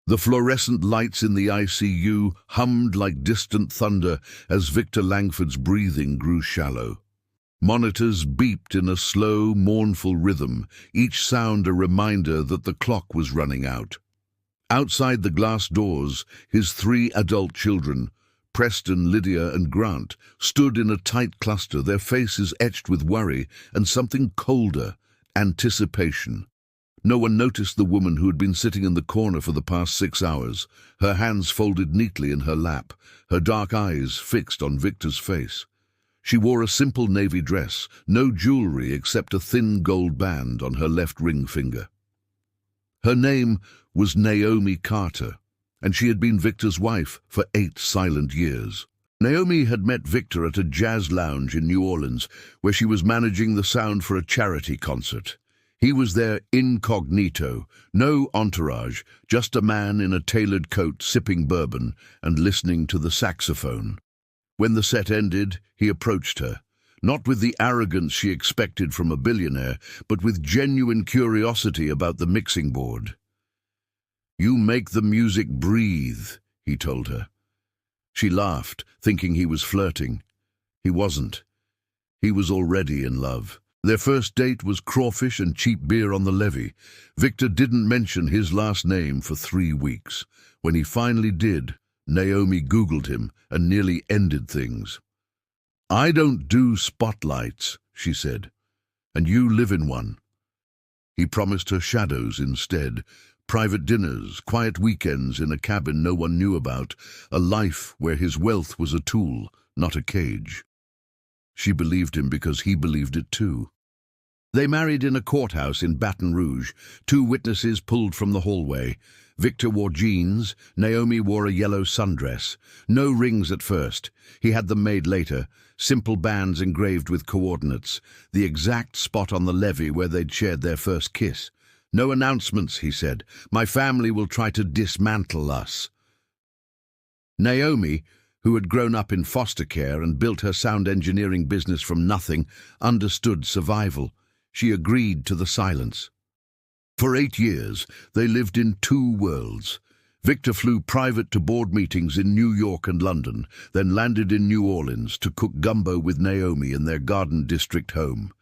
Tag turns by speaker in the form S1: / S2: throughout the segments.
S1: The fluorescent lights in the ICU hummed like distant thunder as Victor Langford's breathing grew shallow. Monitors beeped in a slow, mournful rhythm, each sound a reminder that the clock was running out. Outside the glass doors, his 3 adult children, Preston, Lydia, and Grant, stood in a tight cluster, their faces etched with worry and something colder, anticipation. No one noticed the woman who had been sitting in the corner for the past 6 hours, her hands folded neatly in her lap, her dark eyes fixed on Victor's face. She wore a simple navy dress, no jewelry except a thin gold band on her left ring finger. Her name was Naomi Carter, and she had been Victor's wife for 8 silent years. Naomi had met Victor at a jazz lounge in New Orleans, where she was managing the sound for a charity concert. He was there incognito, no entourage, just a man in a tailored coat sipping bourbon and listening to the saxophone. When the set ended, he approached her, not with the arrogance she expected from a billionaire, but with genuine curiosity about the mixing board. "You make the music breathe," he told her. She laughed, thinking he was flirting. He wasn't. He was already in love. Their first date was crawfish and cheap beer on the levee. Victor didn't mention his last name for 3 weeks. When he finally did, Naomi Googled him and nearly ended things. "I don't do spotlights," she said, "and you live in one." He promised her shadows instead, private dinners, quiet weekends in a cabin no one knew about, a life where his wealth was a tool, not a cage. She believed him because he believed it too. They married in a courthouse in Baton Rouge. 2 witnesses pulled from the hallway. Victor wore jeans, Naomi wore a yellow sundress. No rings at first. He had them made later, simple bands engraved with coordinates, the exact spot on the levee where they'd shared their first kiss. "No announcements," he said. "My family will try to dismantle us." Naomi, who had grown up in foster care and built her sound engineering business from nothing, understood survival. She agreed to the silence. For 8 years, they lived in 2 worlds. Victor flew private to board meetings in New York and London, then landed in New Orleans to cook gumbo with Naomi in their Garden District home.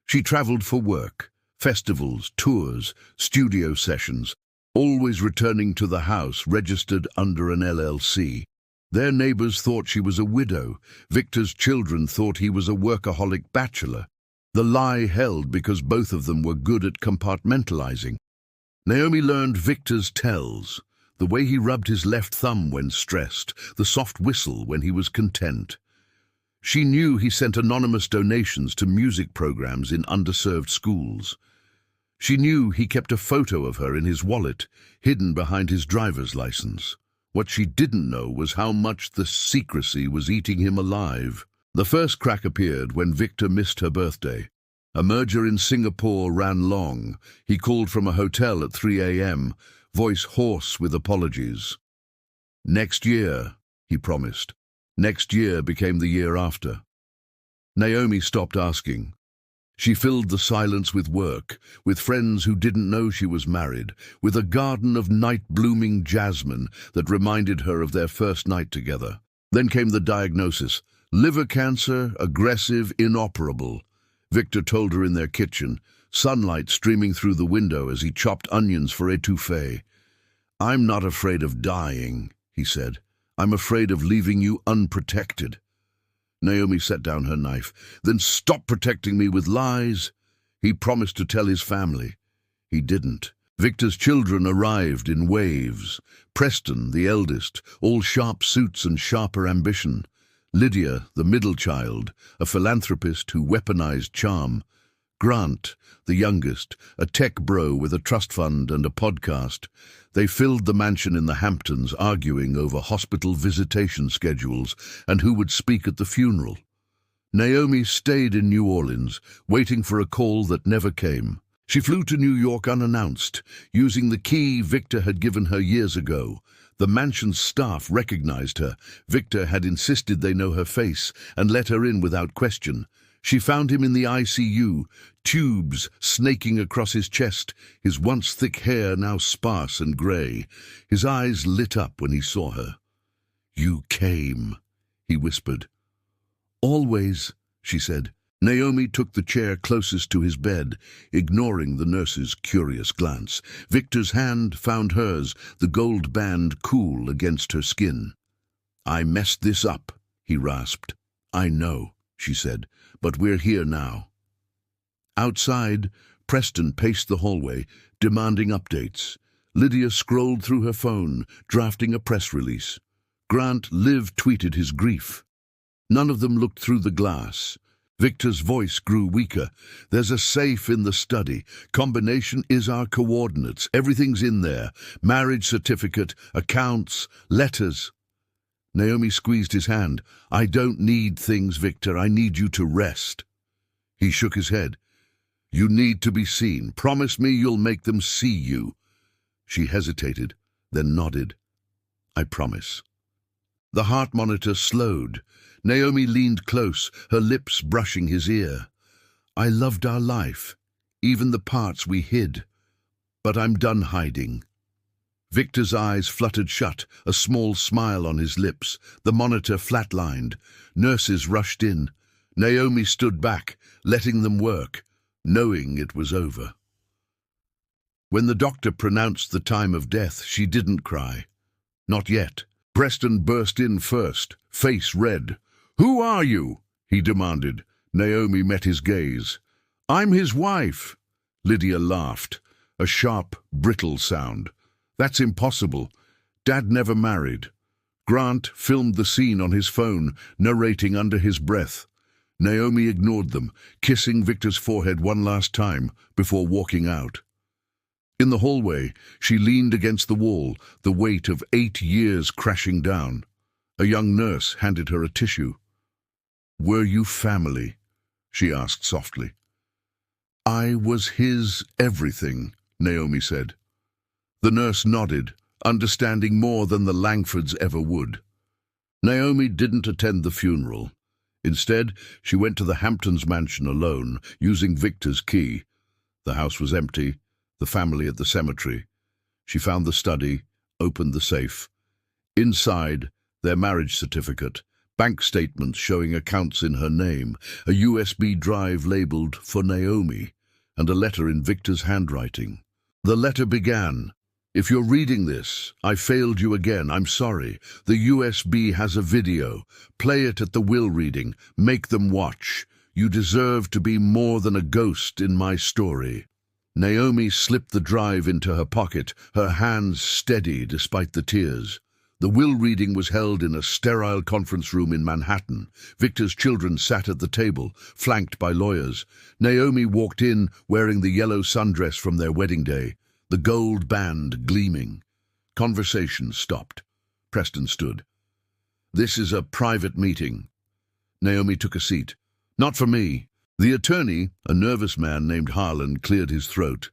S1: She traveled for work, festivals, tours, studio sessions, always returning to the house registered under an LLC. Their neighbors thought she was a widow. Victor's children thought he was a workaholic bachelor. The lie held because both of them were good at compartmentalizing. Naomi learned Victor's tells, the way he rubbed his left thumb when stressed, the soft whistle when he was content. She knew he sent anonymous donations to music programs in underserved schools. She knew he kept a photo of her in his wallet, hidden behind his driver's license. What she didn't know was how much the secrecy was eating him alive. The first crack appeared when Victor missed her birthday. A merger in Singapore ran long. He called from a hotel at 3 a.m., voice hoarse with apologies. "Next year," he promised. Next year became the year after. Naomi stopped asking. She filled the silence with work, with friends who didn't know she was married, with a garden of night-blooming jasmine that reminded her of their first night together. Then came the diagnosis: liver cancer, aggressive, inoperable. Victor told her in their kitchen, sunlight streaming through the window as he chopped onions for étouffée. "I'm not afraid of dying," he said. "I'm afraid of leaving you unprotected." Naomi set down her knife. "Then stop protecting me with lies." He promised to tell his family. He didn't. Victor's children arrived in waves. Preston, the eldest, all sharp suits and sharper ambition. Lydia, the middle child, a philanthropist who weaponized charm. Grant, the youngest, a tech bro with a trust fund and a podcast. They filled the mansion in the Hamptons, arguing over hospital visitation schedules and who would speak at the funeral. Naomi stayed in New Orleans, waiting for a call that never came. She flew to New York unannounced, using the key Victor had given her years ago. The mansion's staff recognized her. Victor had insisted they know her face and let her in without question. She found him in the ICU, tubes snaking across his chest, his once thick hair now sparse and grey. His eyes lit up when he saw her. "You came," he whispered. "Always," she said. Naomi took the chair closest to his bed, ignoring the nurse's curious glance. Victor's hand found hers, the gold band cool against her skin. "I messed this up," he rasped. "I know," she said, "but we're here now." Outside, Preston paced the hallway, demanding updates. Lydia scrolled through her phone, drafting a press release. Grant Liv tweeted his grief. None of them looked through the glass. Victor's voice grew weaker. "There's a safe in the study. Combination is our coordinates. Everything's in there. Marriage certificate, accounts, letters." Naomi squeezed his hand. "I don't need things, Victor. I need you to rest." He shook his head. "You need to be seen. Promise me you'll make them see you." She hesitated, then nodded. "I promise." The heart monitor slowed. Naomi leaned close, her lips brushing his ear. "I loved our life, even the parts we hid. But I'm done hiding." Victor's eyes fluttered shut, a small smile on his lips. The monitor flatlined. Nurses rushed in. Naomi stood back, letting them work, knowing it was over. When the doctor pronounced the time of death, she didn't cry. Not yet. Preston burst in first, face red. "Who are you?" he demanded. Naomi met his gaze. "I'm his wife." Lydia laughed, a sharp, brittle sound. "That's impossible. Dad never married." Grant filmed the scene on his phone, narrating under his breath. Naomi ignored them, kissing Victor's forehead one last time before walking out. In the hallway, she leaned against the wall, the weight of 8 years crashing down. A young nurse handed her a tissue. "Were you family?" she asked softly. "I was his everything," Naomi said. The nurse nodded, understanding more than the Langfords ever would. Naomi didn't attend the funeral. Instead, she went to the Hamptons mansion alone, using Victor's key. The house was empty, the family at the cemetery. She found the study, opened the safe. Inside, their marriage certificate, bank statements showing accounts in her name, a USB drive labeled "For Naomi," and a letter in Victor's handwriting. The letter began, "If you're reading this, I failed you again. I'm sorry. The USB has a video. Play it at the will reading. Make them watch. You deserve to be more than a ghost in my story." Naomi slipped the drive into her pocket, her hands steady despite the tears. The will reading was held in a sterile conference room in Manhattan. Victor's children sat at the table, flanked by lawyers. Naomi walked in wearing the yellow sundress from their wedding day, the gold band gleaming. Conversation stopped. Preston stood. "This is a private meeting." Naomi took a seat. "Not for me." The attorney, a nervous man named Harlan, cleared his throat.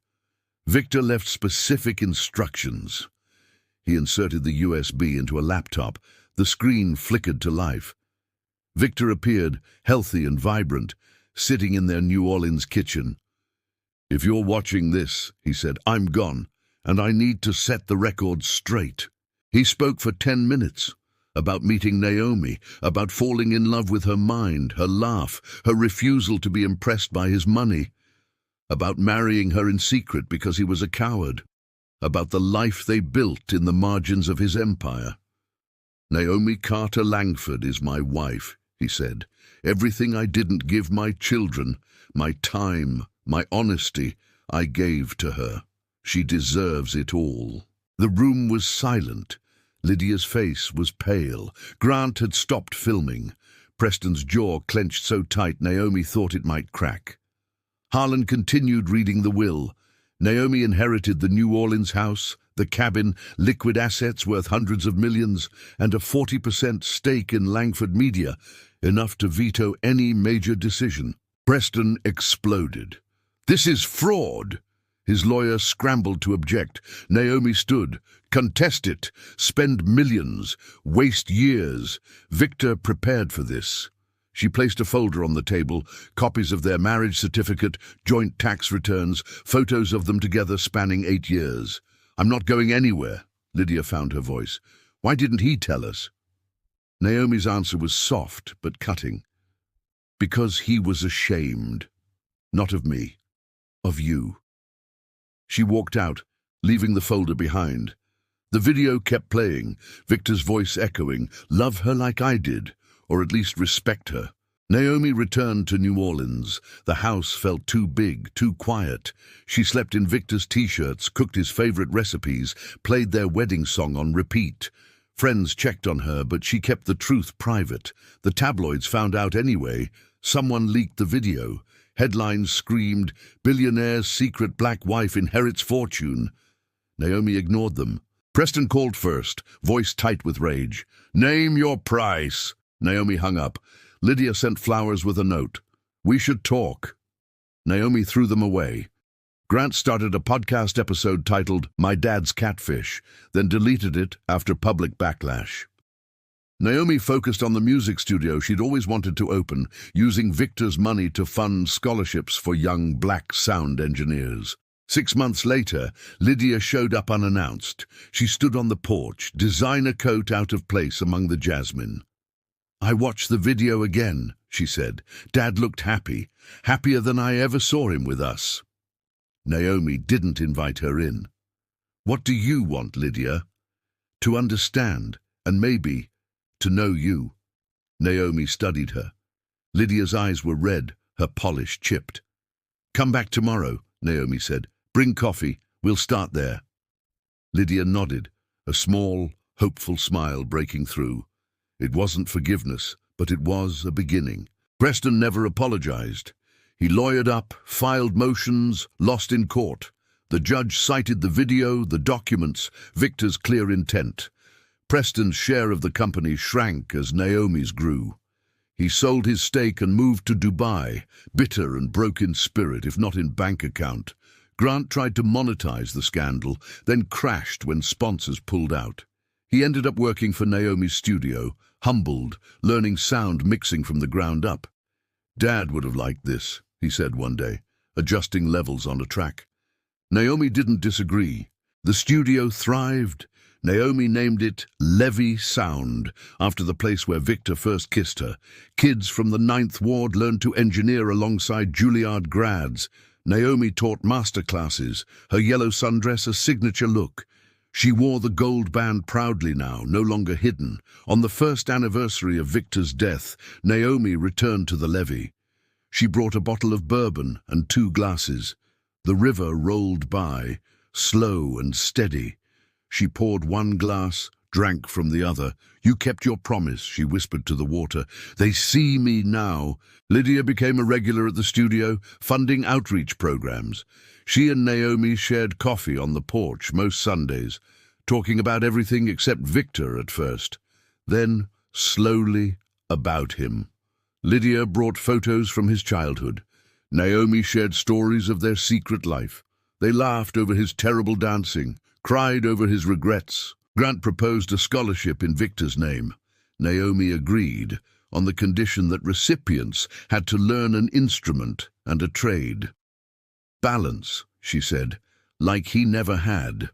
S1: Victor left specific instructions. He inserted the USB into a laptop. The screen flickered to life. Victor appeared, healthy and vibrant, sitting in their New Orleans kitchen. "If you're watching this," he said, "I'm gone, and I need to set the record straight." He spoke for 10 minutes, about meeting Naomi, about falling in love with her mind, her laugh, her refusal to be impressed by his money, about marrying her in secret because he was a coward, about the life they built in the margins of his empire. "Naomi Carter Langford is my wife," he said. "Everything I didn't give my children, my time, my honesty, I gave to her. She deserves it all." The room was silent. Lydia's face was pale. Grant had stopped filming. Preston's jaw clenched so tight Naomi thought it might crack. Harlan continued reading the will. Naomi inherited the New Orleans house, the cabin, liquid assets worth hundreds of millions, and a 40% stake in Langford Media, enough to veto any major decision. Preston exploded. "This is fraud!" His lawyer scrambled to object. Naomi stood. "Contest it. Spend millions. Waste years. Victor prepared for this." She placed a folder on the table, copies of their marriage certificate, joint tax returns, photos of them together spanning 8 years. "I'm not going anywhere," Lydia found her voice. "Why didn't he tell us?" Naomi's answer was soft but cutting. "Because he was ashamed. Not of me. Of you." She walked out, leaving the folder behind. The video kept playing, Victor's voice echoing, "Love her like I did, or at least respect her." Naomi returned to New Orleans. The house felt too big, too quiet. She slept in Victor's t-shirts, cooked his favorite recipes, played their wedding song on repeat. Friends checked on her, but she kept the truth private. The tabloids found out anyway. Someone leaked the video. Headlines screamed, "Billionaire's secret black wife inherits fortune." Naomi ignored them. Preston called first, voice tight with rage. "Name your price." Naomi hung up. Lydia sent flowers with a note. "We should talk." Naomi threw them away. Grant started a podcast episode titled "My Dad's Catfish," then deleted it after public backlash. Naomi focused on the music studio she'd always wanted to open, using Victor's money to fund scholarships for young black sound engineers. 6 months later, Lydia showed up unannounced. She stood on the porch, designer coat out of place among the jasmine. "I watched the video again," she said. "Dad looked happy, happier than I ever saw him with us." Naomi didn't invite her in. "What do you want, Lydia?" "To understand, and maybe to know you." Naomi studied her. Lydia's eyes were red, her polish chipped. "Come back tomorrow," Naomi said. "Bring coffee. We'll start there." Lydia nodded, a small, hopeful smile breaking through. It wasn't forgiveness, but it was a beginning. Preston never apologized. He lawyered up, filed motions, lost in court. The judge cited the video, the documents, Victor's clear intent. Preston's share of the company shrank as Naomi's grew. He sold his stake and moved to Dubai, bitter and broke in spirit, if not in bank account. Grant tried to monetize the scandal, then crashed when sponsors pulled out. He ended up working for Naomi's studio, humbled, learning sound mixing from the ground up. "Dad would have liked this," he said one day, adjusting levels on a track. Naomi didn't disagree. The studio thrived. Naomi named it Levy Sound, after the place where Victor first kissed her. Kids from the 9th Ward learned to engineer alongside Juilliard grads. Naomi taught master classes, her yellow sundress a signature look. She wore the gold band proudly now, no longer hidden. On the first anniversary of Victor's death, Naomi returned to the levee. She brought a bottle of bourbon and 2 glasses. The river rolled by, slow and steady. She poured 1 glass, drank from the other. "You kept your promise," she whispered to the water. "They see me now." Lydia became a regular at the studio, funding outreach programs. She and Naomi shared coffee on the porch most Sundays, talking about everything except Victor at first. Then, slowly, about him. Lydia brought photos from his childhood. Naomi shared stories of their secret life. They laughed over his terrible dancing, cried over his regrets. Grant proposed a scholarship in Victor's name. Naomi agreed, on the condition that recipients had to learn an instrument and a trade. "Balance," she said, like he never had.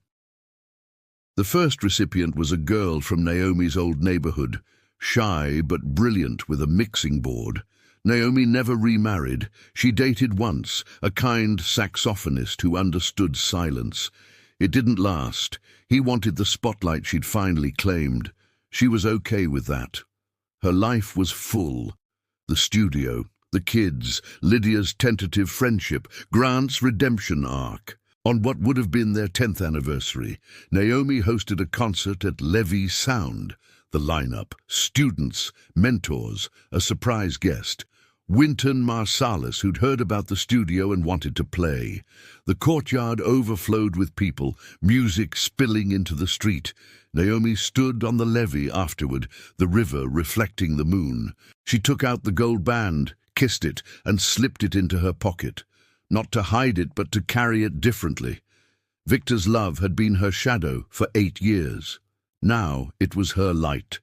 S1: The first recipient was a girl from Naomi's old neighborhood, shy but brilliant with a mixing board. Naomi never remarried. She dated once, a kind saxophonist who understood silence. It didn't last. He wanted the spotlight she'd finally claimed. She was okay with that. Her life was full. The studio, the kids, Lydia's tentative friendship, Grant's redemption arc. On what would have been their 10th anniversary, Naomi hosted a concert at Levy Sound. The lineup, students, mentors, a surprise guest. Wynton Marsalis, who'd heard about the studio and wanted to play. The courtyard overflowed with people, music spilling into the street. Naomi stood on the levee afterward, the river reflecting the moon. She took out the gold band, kissed it, and slipped it into her pocket. Not to hide it, but to carry it differently. Victor's love had been her shadow for 8 years. Now it was her light.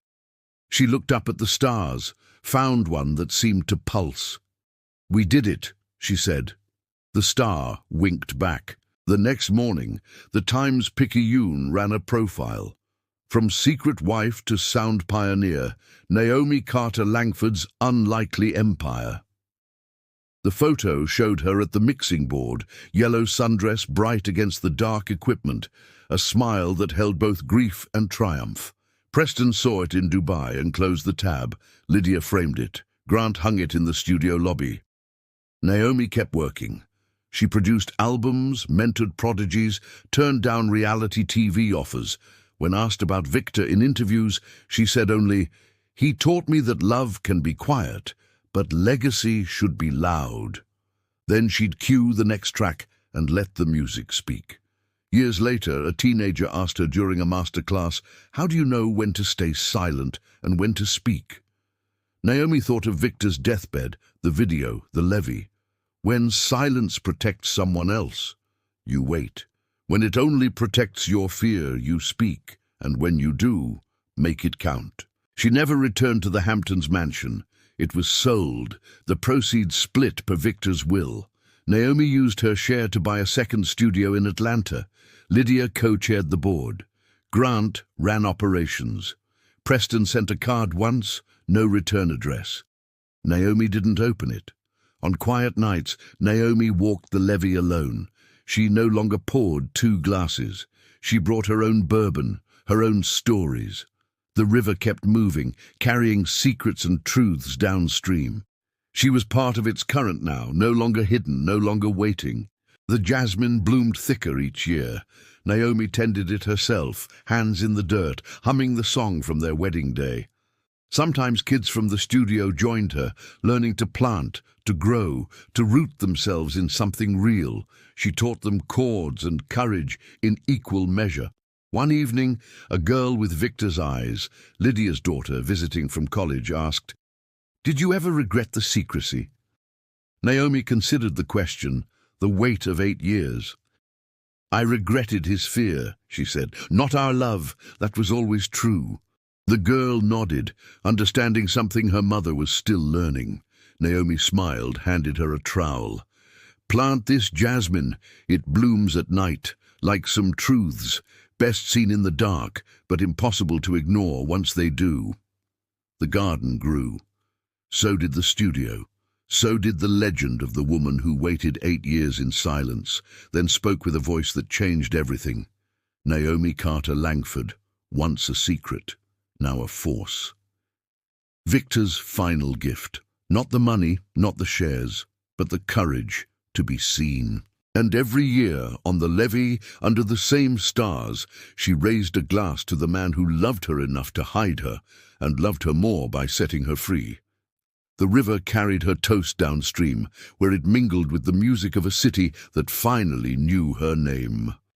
S1: She looked up at the stars, found one that seemed to pulse. "We did it," she said. The star winked back. The next morning, the Times-Picayune ran a profile. From secret wife to sound pioneer, Naomi Carter Langford's unlikely empire. The photo showed her at the mixing board, yellow sundress bright against the dark equipment, a smile that held both grief and triumph. Preston saw it in Dubai and closed the tab. Lydia framed it. Grant hung it in the studio lobby. Naomi kept working. She produced albums, mentored prodigies, turned down reality TV offers. When asked about Victor in interviews, she said only, "He taught me that love can be quiet, but legacy should be loud." Then she'd cue the next track and let the music speak. Years later, a teenager asked her during a master class, "How do you know when to stay silent and when to speak?" Naomi thought of Victor's deathbed, the video, the levee. When silence protects someone else, you wait. When it only protects your fear, you speak. And when you do, make it count. She never returned to the Hamptons mansion. It was sold, the proceeds split per Victor's will. Naomi used her share to buy a second studio in Atlanta. Lydia co-chaired the board. Grant ran operations. Preston sent a card once, no return address. Naomi didn't open it. On quiet nights, Naomi walked the levee alone. She no longer poured 2 glasses. She brought her own bourbon, her own stories. The river kept moving, carrying secrets and truths downstream. She was part of its current now, no longer hidden, no longer waiting. The jasmine bloomed thicker each year. Naomi tended it herself, hands in the dirt, humming the song from their wedding day. Sometimes kids from the studio joined her, learning to plant, to grow, to root themselves in something real. She taught them chords and courage in equal measure. One evening, a girl with Victor's eyes, Lydia's daughter visiting from college, asked, "Did you ever regret the secrecy?" Naomi considered the question, the weight of 8 years. "I regretted his fear," she said. "Not our love, that was always true." The girl nodded, understanding something her mother was still learning. Naomi smiled, handed her a trowel. "Plant this jasmine. It blooms at night, like some truths, best seen in the dark, but impossible to ignore once they do." The garden grew. So did the studio. So did the legend of the woman who waited 8 years in silence, then spoke with a voice that changed everything. Naomi Carter Langford, once a secret, now a force. Victor's final gift. Not the money, not the shares, but the courage to be seen. And every year, on the levee, under the same stars, she raised a glass to the man who loved her enough to hide her, and loved her more by setting her free. The river carried her toast downstream, where it mingled with the music of a city that finally knew her name.